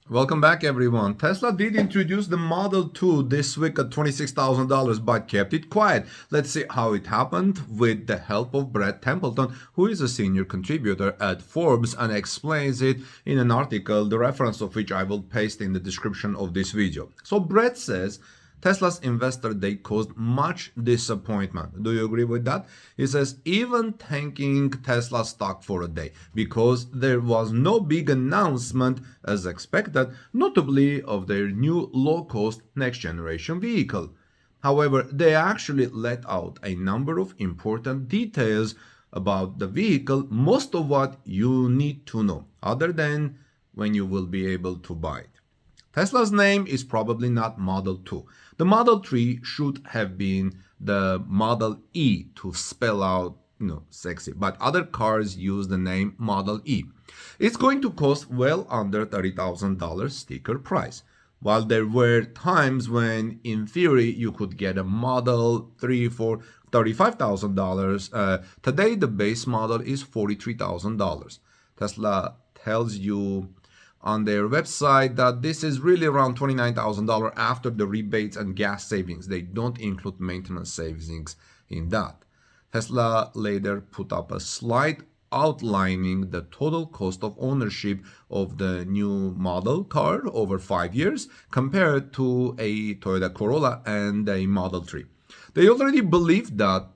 Welcome back, everyone. Tesla did introduce the Model 2 this week at $26,000 but kept it quiet. Let's see how it happened with the help of Brad Templeton, who is a senior contributor at Forbes and explains it in an article, the reference of which I will paste in the description of this video. So Brad says Tesla's investor day caused much disappointment. Do you agree with that? He says even tanking Tesla stock for a day because there was no big announcement as expected, notably of their new low-cost next-generation vehicle. However, they actually let out a number of important details about the vehicle, most of what you need to know, other than when you will be able to buy it. Tesla's name is probably not Model 2. The Model 3 should have been the Model E to spell out, sexy. But other cars use the name Model E. It's going to cost well under $30,000 sticker price. While there were times when, in theory, you could get a Model 3 for $35,000, today the base model is $43,000. Tesla tells you on their website that this is really around $29,000 after the rebates and gas savings. They don't include maintenance savings in that. Tesla later put up a slide outlining the total cost of ownership of the new model car over 5 years compared to a Toyota Corolla and a Model 3. They already believe that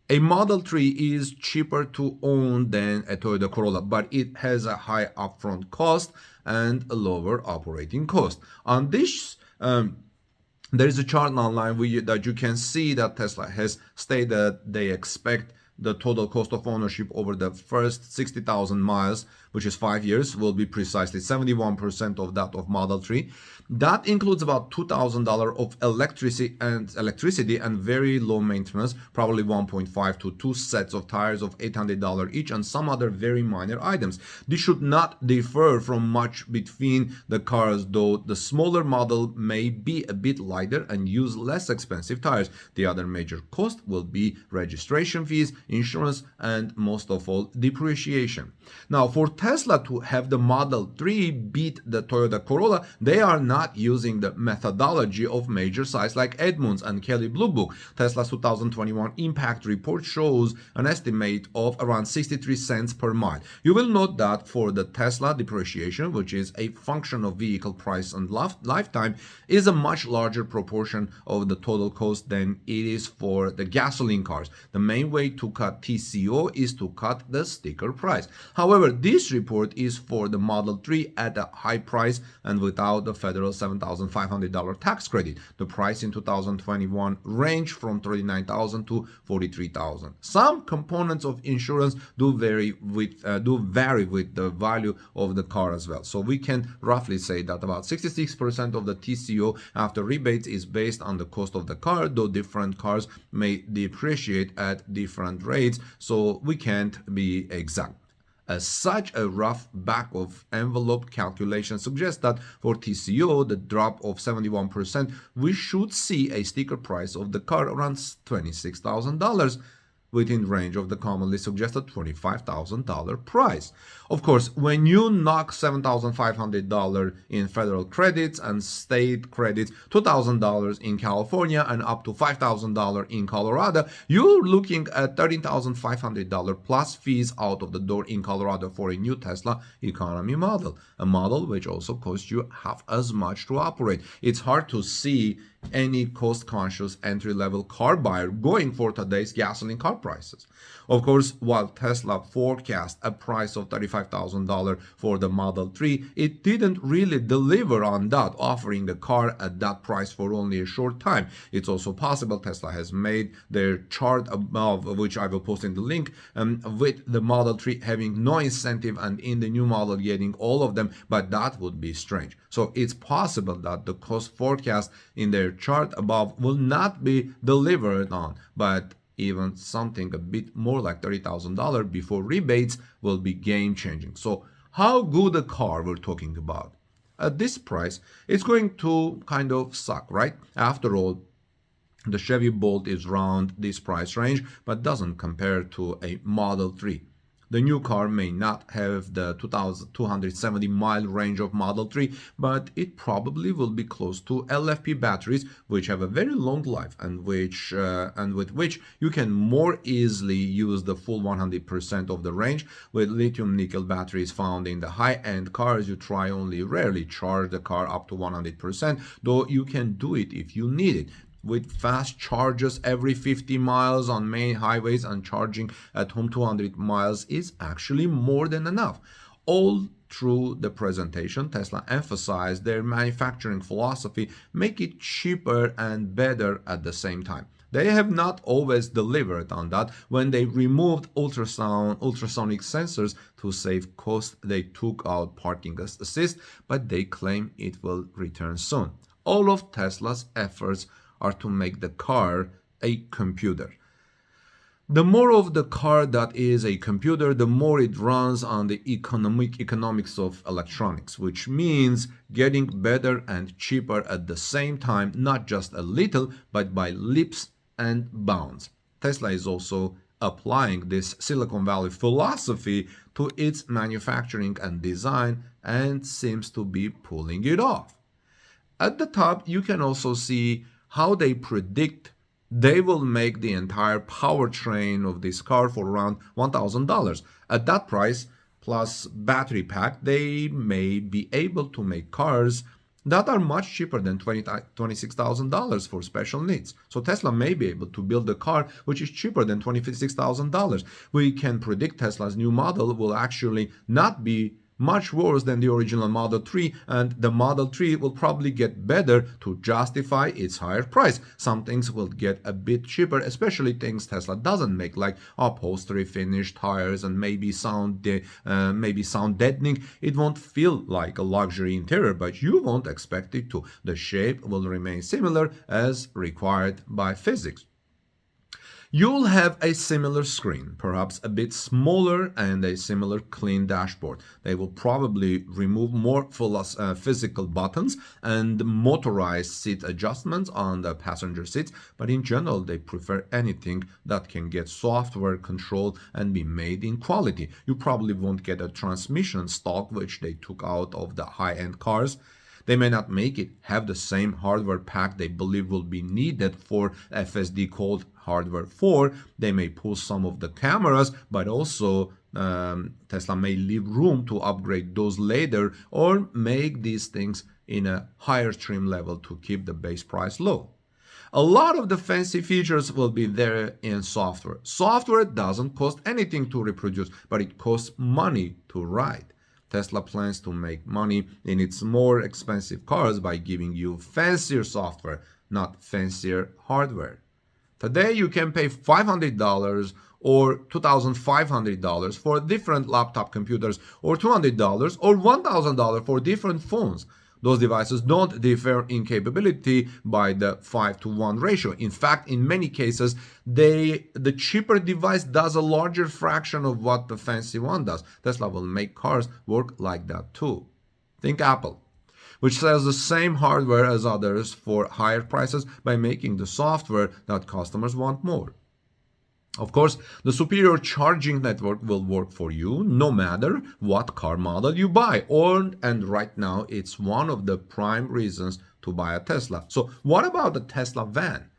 a Model 3 is cheaper to own than a Toyota Corolla, but it has a high upfront cost and a lower operating cost. On this, there is a chart online that you can see that Tesla has stated they expect the total cost of ownership over the first 60,000 miles, which is 5 years, will be precisely 71% of that of Model 3. That includes about $2,000 of electricity and very low maintenance, probably 1.5 to 2 sets of tires of $800 each, and some other very minor items. This should not differ from much between the cars, though the smaller model may be a bit lighter and use less expensive tires. The other major cost will be registration fees, insurance, and most of all, depreciation. Now, for Tesla to have the Model 3 beat the Toyota Corolla, they are not using the methodology of major sites like Edmunds and Kelley Blue Book. Tesla's 2021 impact report shows an estimate of around 63 cents per mile. You will note that for the Tesla, depreciation, which is a function of vehicle price and lifetime, is a much larger proportion of the total cost than it is for the gasoline cars. The main way to cut TCO is to cut the sticker price. However, this report is for the Model 3 at a high price and without the federal $7,500 tax credit. The price in 2021 ranged from $39,000 to $43,000. Some components of insurance do vary with the value of the car as well. So we can roughly say that about 66% of the TCO after rebates is based on the cost of the car, though different cars may depreciate at different rates, so we can't be exact. As such, a rough back-of-envelope calculation suggests that for TCO, the drop of 71%, we should see a sticker price of the car around $26,000, within range of the commonly suggested $25,000 price. Of course, when you knock $7,500 in federal credits and state credits, $2,000 in California and up to $5,000 in Colorado, you're looking at $13,500 plus fees out of the door in Colorado for a new Tesla economy model, a model which also costs you half as much to operate. It's hard to see any cost-conscious entry-level car buyer going for today's gasoline car prices. Of course, while Tesla forecast a price of $35,000 for the Model 3, it didn't really deliver on that, offering a car at that price for only a short time. It's also possible Tesla has made their chart above, which I will post in the link, with the Model 3 having no incentive and in the new model getting all of them, but that would be strange. So it's possible that the cost forecast in their chart above will not be delivered on, but even something a bit more like $30,000 before rebates will be game changing. So how good a car we're talking about? At this price, it's going to kind of suck, right? After all, the Chevy Bolt is around this price range, but doesn't compare to a Model 3. The new car may not have the 270-mile range of Model 3, but it probably will be close to LFP batteries, which have a very long life and with which you can more easily use the full 100% of the range. With lithium nickel batteries found in the high-end cars, you try only rarely charge the car up to 100%, though you can do it if you need it. With fast charges every 50 miles on main highways, and charging at home 200 miles is actually more than enough. All through the presentation, Tesla emphasized their manufacturing philosophy, make it cheaper and better at the same time. They have not always delivered on that. When they removed ultrasonic sensors to save cost, they took out parking assist, but they claim it will return soon. All of Tesla's efforts are to make the car a computer. The more of the car that is a computer, the more it runs on the economics of electronics, which means getting better and cheaper at the same time, not just a little, but by leaps and bounds. Tesla is also applying this Silicon Valley philosophy to its manufacturing and design and seems to be pulling it off. At the top, you can also see how they predict they will make the entire powertrain of this car for around $1,000. At that price, plus battery pack, they may be able to make cars that are much cheaper than $26,000 for special needs. So Tesla may be able to build a car which is cheaper than $26,000. We can predict Tesla's new model will actually not be much worse than the original Model 3, and the Model 3 will probably get better to justify its higher price. Some things will get a bit cheaper, especially things Tesla doesn't make, like upholstery, finish, tires, and maybe sound deadening. It won't feel like a luxury interior, but you won't expect it to. The shape will remain similar as required by physics. You'll have a similar screen, perhaps a bit smaller, and a similar clean dashboard. They will probably remove more physical buttons and motorized seat adjustments on the passenger seats, but in general they prefer anything that can get software control and be made in quality. You probably won't get a transmission stock, which they took out of the high-end cars. They may not make it have the same hardware pack they believe will be needed for FSD called hardware 4. They may pull some of the cameras, but also Tesla may leave room to upgrade those later or make these things in a higher trim level to keep the base price low. A lot of the fancy features will be there in software. Software doesn't cost anything to reproduce, but it costs money to write. Tesla plans to make money in its more expensive cars by giving you fancier software, not fancier hardware. Today you can pay $500 or $2,500 for different laptop computers, or $200 or $1,000 for different phones. Those devices don't differ in capability by the 5-to-1 ratio. In fact, in many cases, the cheaper device does a larger fraction of what the fancy one does. Tesla will make cars work like that too. Think Apple, which sells the same hardware as others for higher prices by making the software that customers want more. Of course, the superior charging network will work for you no matter what car model you buy. And right now, it's one of the prime reasons to buy a Tesla. So what about the Tesla van?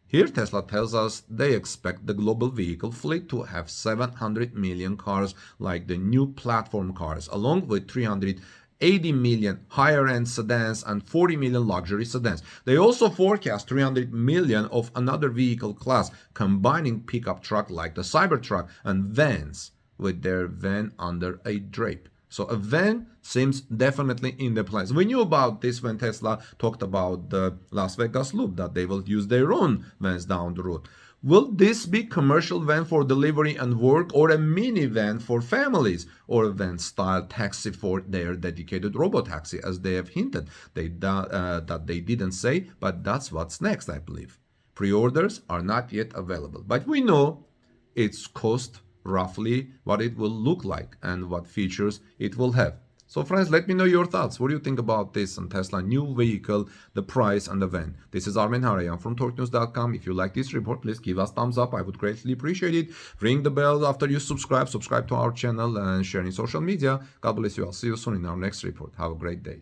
Here, Tesla tells us they expect the global vehicle fleet to have 700 million cars like the new platform cars, along with 380 million higher-end sedans and 40 million luxury sedans. They also forecast 300 million of another vehicle class, combining pickup truck like the Cybertruck and vans with their van under a drape. So a van seems definitely in the plans. We knew about this when Tesla talked about the Las Vegas Loop, that they will use their own vans down the road. Will this be commercial van for delivery and work, or a minivan for families, or a van-style taxi for their dedicated robotaxi, as they have hinted that they didn't say, but that's what's next, I believe. Pre-orders are not yet available, but we know its cost roughly what it will look like and what features it will have. So friends, let me know your thoughts. What do you think about this on Tesla new vehicle, the price and the when? This is Armin Harayan from TorqueNews.com. If you like this report, please give us thumbs up. I would greatly appreciate it. Ring the bell after you subscribe to our channel and share in social media. God bless you. I'll see you soon in our next report. Have a great day.